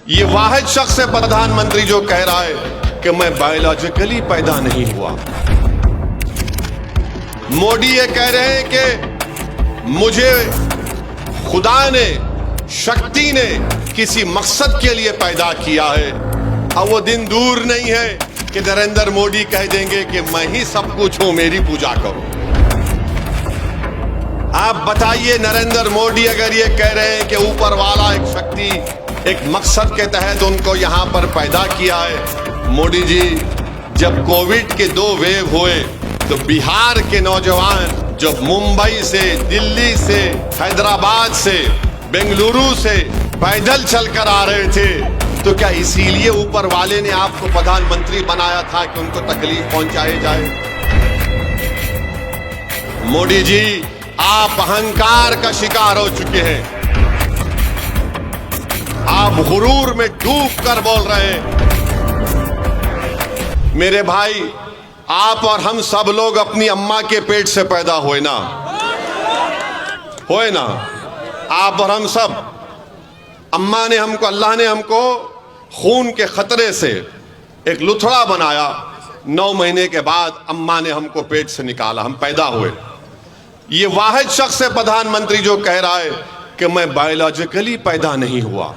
ये वाहिद शख्स है प्रधानमंत्री जो कह रहा है कि मैं बायोलॉजिकली पैदा नहीं हुआ। मोदी ये कह रहे हैं कि मुझे खुदा ने, शक्ति ने किसी मकसद के लिए पैदा किया है। अब वो दिन दूर नहीं है कि नरेंद्र मोदी कह देंगे कि मैं ही सब कुछ हूं, मेरी पूजा करो। आप बताइए, नरेंद्र मोदी अगर ये कह रहे हैं कि ऊपर वाला एक शक्ति, एक मकसद के तहत उनको यहां पर पैदा किया है। मोदी जी, जब कोविड के 2 वेव हुए तो बिहार के नौजवान जो मुंबई से, दिल्ली से, हैदराबाद से, बेंगलुरु से पैदल चलकर आ रहे थे, तो क्या इसीलिए ऊपर वाले ने आपको प्रधानमंत्री बनाया था कि उनको तकलीफ पहुंचाई जाए? मोदी जी, आप अहंकार का शिकार हो चुके हैं। आप गुरूर में डूब कर बोल रहे हैं। मेरे भाई, आप और हम सब लोग अपनी अम्मा के पेट से पैदा हुए ना, आप और हम सब। अम्मा ने हमको, अल्लाह ने हमको खून के खतरे से एक लुथड़ा बनाया। 9 महीने के बाद अम्मा ने हमको पेट से निकाला, हम पैदा हुए। ये वाहिद शख्स है प्रधानमंत्री जो कह रहा है कि मैं बायोलॉजिकली पैदा नहीं हुआ।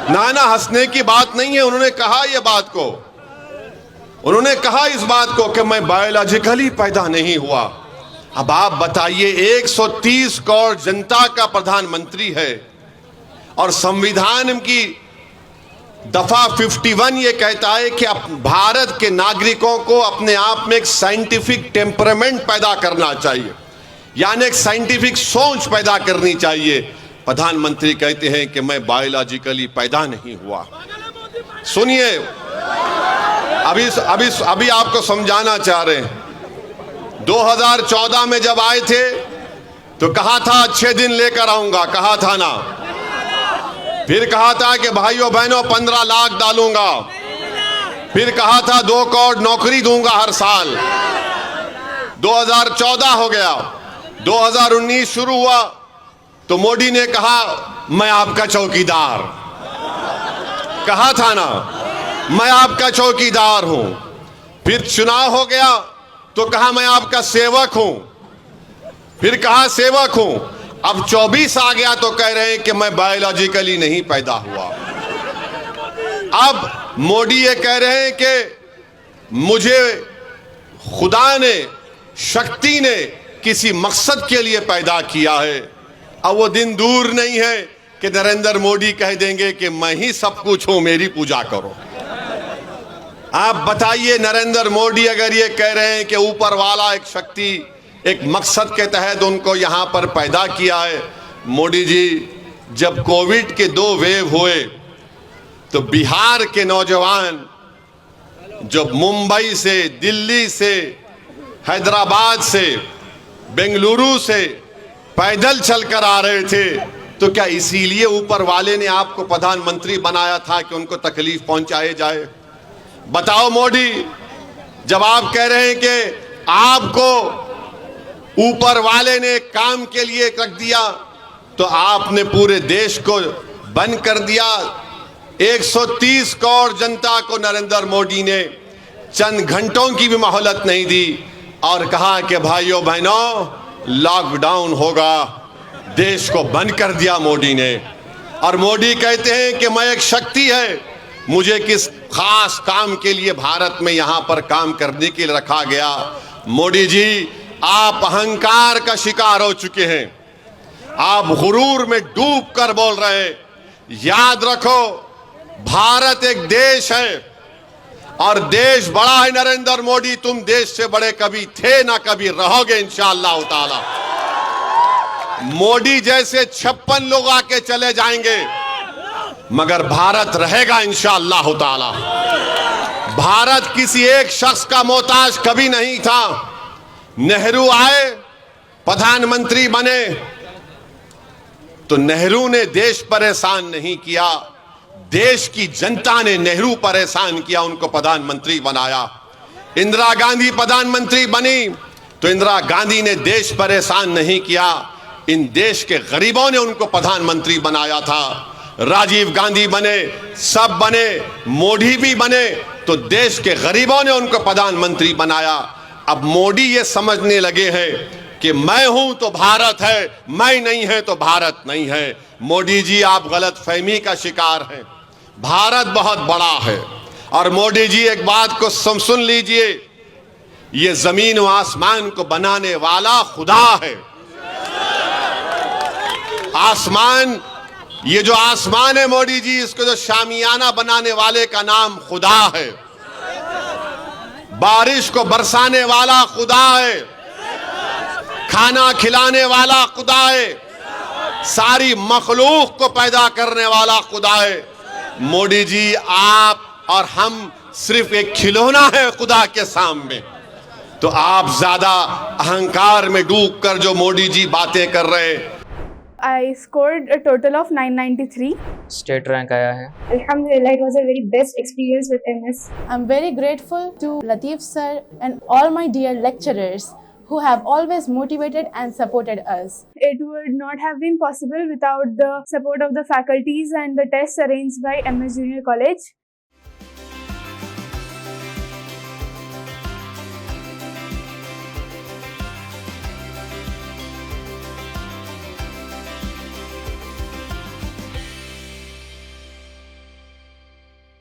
ना हंसने की बात नहीं है। उन्होंने कहा ये बात को, उन्होंने कहा इस बात को कि मैं बायोलॉजिकली पैदा नहीं हुआ। अब आप बताइए, 130 करोड़ जनता का प्रधानमंत्री है और संविधान की दफा 51 ये कहता है कि भारत के नागरिकों को अपने आप में एक साइंटिफिक टेम्परामेंट पैदा करना चाहिए, यानी एक साइंटिफिक सोच पैदा करनी चाहिए। प्रधानमंत्री कहते हैं कि मैं बायोलॉजिकली पैदा नहीं हुआ। सुनिए, अभी आपको समझाना चाह रहे हैं। 2014 में जब आए थे तो कहा था अच्छे दिन लेकर आऊंगा, कहा था ना। फिर कहा था कि भाइयों बहनों 15 लाख डालूंगा। फिर कहा था 2 करोड़ नौकरी दूंगा हर साल। 2014 हो गया, 2019 शुरू हुआ तो मोदी ने कहा मैं आपका चौकीदार, कहा था ना, मैं आपका चौकीदार हूं। फिर चुनाव हो गया तो कहा मैं आपका सेवक हूं, फिर कहा सेवक हूं। अब 24 आ गया तो कह रहे हैं कि मैं बायोलॉजिकली नहीं पैदा हुआ। अब मोदी ये कह रहे हैं कि मुझे खुदा ने, शक्ति ने किसी मकसद के लिए पैदा किया है। अब वो दिन दूर नहीं है कि नरेंद्र मोदी कह देंगे कि मैं ही सब कुछ हूं, मेरी पूजा करो। आप बताइए, नरेंद्र मोदी अगर ये कह रहे हैं कि ऊपर वाला एक शक्ति, एक मकसद के तहत उनको यहां पर पैदा किया है। मोदी जी, जब कोविड के 2 वेव हुए तो बिहार के नौजवान जो मुंबई से, दिल्ली से, हैदराबाद से, बेंगलुरु से पैदल चलकर आ रहे थे, तो क्या इसीलिए ऊपर वाले ने आपको प्रधानमंत्री बनाया था कि उनको तकलीफ पहुंचाई जाए? बताओ मोदी, जब आप कह रहे हैं कि आपको ऊपर वाले ने काम के लिए रख दिया, तो आपने पूरे देश को बंद कर दिया। 130 करोड़ जनता को नरेंद्र मोदी ने चंद घंटों की भी मोहलत नहीं दी और कहा कि भाइयों बहनों लॉकडाउन होगा। देश को बंद कर दिया मोदी ने। और मोदी कहते हैं कि मैं एक शक्ति है, मुझे किस खास काम के लिए भारत में यहां पर काम करने के लिए रखा गया। मोदी जी, आप अहंकार का शिकार हो चुके हैं। आप गुरूर में डूब कर बोल रहे हैं। याद रखो, भारत एक देश है और देश बड़ा है। नरेंद्र मोदी, तुम देश से बड़े कभी थे ना कभी रहोगे इंशाअल्लाह ताला। मोदी जैसे 56 लोग आके चले जाएंगे, मगर भारत रहेगा इंशाअल्लाह ताला। भारत किसी एक शख्स का मोहताज कभी नहीं था। नेहरू आए, प्रधानमंत्री बने, तो नेहरू ने देश परेशान नहीं किया, देश की जनता ने नेहरू परेशान किया, उनको प्रधानमंत्री बनाया। इंदिरा गांधी प्रधानमंत्री बनी तो इंदिरा गांधी ने देश परेशान नहीं किया, इन देश के गरीबों ने उनको प्रधानमंत्री बनाया था। राजीव गांधी बने, सब बने, मोदी भी बने, तो देश के गरीबों ने उनको प्रधानमंत्री बनाया। अब मोदी ये समझने लगे हैं कि मैं हूं तो भारत है, मैं नहीं है तो भारत नहीं है। मोदी जी, आप गलत फहमी का शिकार हैं। भारत बहुत बड़ा है। और मोदी जी, एक बात को सुन लीजिए, ये जमीन व आसमान को बनाने वाला खुदा है। आसमान, ये जो आसमान है मोदी जी, इसको जो शामियाना बनाने वाले का नाम खुदा है। बारिश को बरसाने वाला खुदा है, खाना खिलाने वाला खुदा है, सारी मखलूक को पैदा करने वाला खुदा है। मोदी जी, आप और हम सिर्फ एक खिलौना है खुदा के सामने। तो आप ज्यादा अहंकार में डूब कर जो मोदी जी बातें कर रहे हैं। I scored a total of 993. State rank आया है। Alhamdulillah, it was a very best experience with MS. I'm very grateful to Latif sir and all my dear lecturers who have always motivated and supported us. It would not have been possible without the support of the faculties and the tests arranged by MS Junior College.